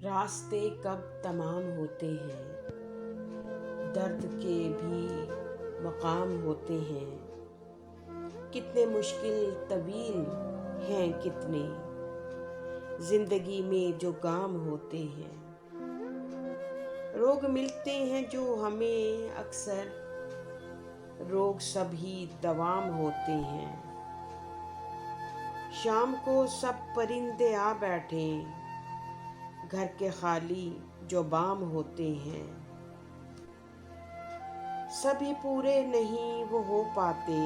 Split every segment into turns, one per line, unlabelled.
रास्ते कब तमाम होते हैं, दर्द के भी मकाम होते हैं। कितने मुश्किल तवील हैं कितने, जिंदगी में जो गाम होते हैं। रोग मिलते हैं जो हमें अक्सर, रोग सभी दवाम होते हैं। शाम को सब परिंदे आ बैठे, घर के खाली जो बाम होते हैं। सभी पूरे नहीं वो हो पाते,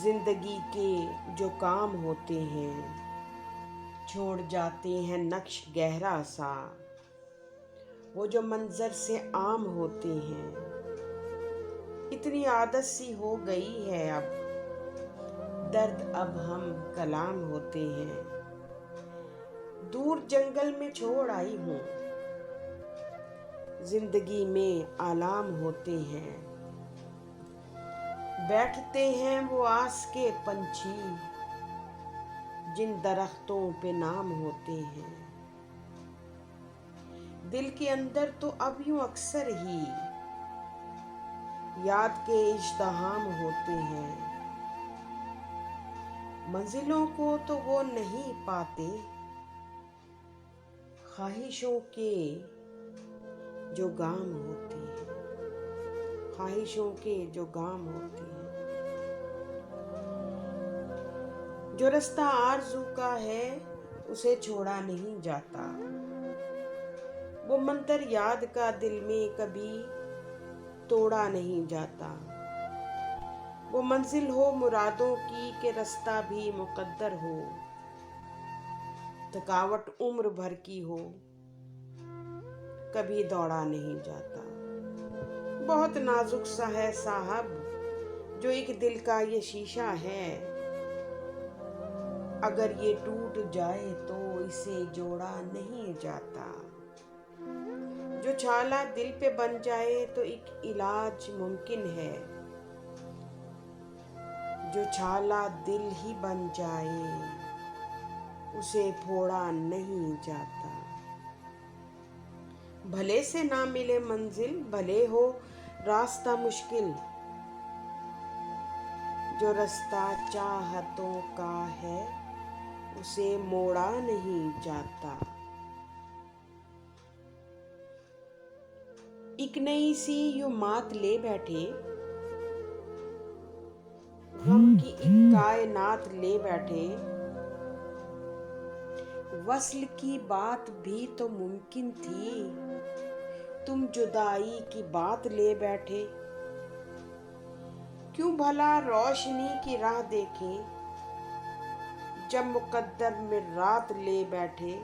जिंदगी के जो काम होते हैं। छोड़ जाते हैं नक्श गहरा सा, वो जो मंजर से आम होते हैं। इतनी आदत सी हो गई है अब, दर्द अब हम कलाम होते हैं। दूर जंगल में छोड़ आई हूँ, जिंदगी में आलाम होते हैं। बैठते हैं वो आस के पंछी, जिन दरख्तों पे नाम होते हैं। दिल के अंदर तो अब यूं अक्सर ही याद के इज्तिहाम होते हैं। मंजिलों को तो वो नहीं पाते, ख्वाहिशों के जो गाम होते हैं। ख्वाहिशों के जो गाम होते हैं। जो रास्ता आरज़ू का है उसे छोड़ा नहीं जाता, वो मंतर याद का दिल में कभी तोड़ा नहीं जाता। वो मंजिल हो मुरादों की कि रास्ता भी मुकद्दर हो, थकावट उम्र भर की हो, कभी दौड़ा नहीं जाता। बहुत नाजुक सा है साहब जो एक दिल का ये शीशा है, अगर ये टूट जाए तो इसे जोड़ा नहीं जाता। जो छाला दिल पे बन जाए तो एक इलाज मुमकिन है, जो छाला दिल ही बन जाए उसे फोड़ा नहीं जाता। भले से ना मिले मंजिल, भले हो रास्ता मुश्किल, जो रास्ता चाहतों का है उसे मोड़ा नहीं जाता। एक नई सी यूं मात ले बैठे, गम की एक कायनात ले बैठे। वस्ल की बात भी तो मुमकिन थी, तुम जुदाई की बात ले बैठे। क्यों भला रोशनी की राह देखें, जब मुकद्दर में रात ले बैठे।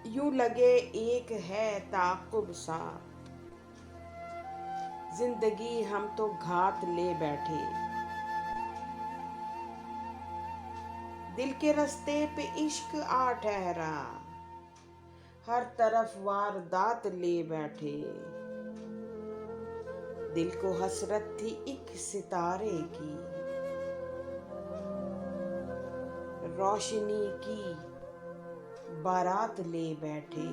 यूं लगे एक है ताक़ुब सा, जिंदगी हम तो घात ले बैठे। दिल के रास्ते पे इश्क आ ठहरा, हर तरफ वारदात ले बैठे। दिल को हसरत थी एक सितारे की, रोशनी की बारात ले बैठे।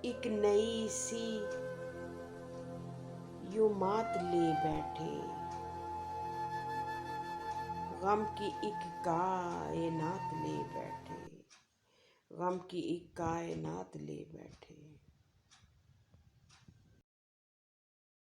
एक नई सी यूं मात ले बैठे, गम की एक कायनात ले बैठे। गम की एक कायनात ले बैठे।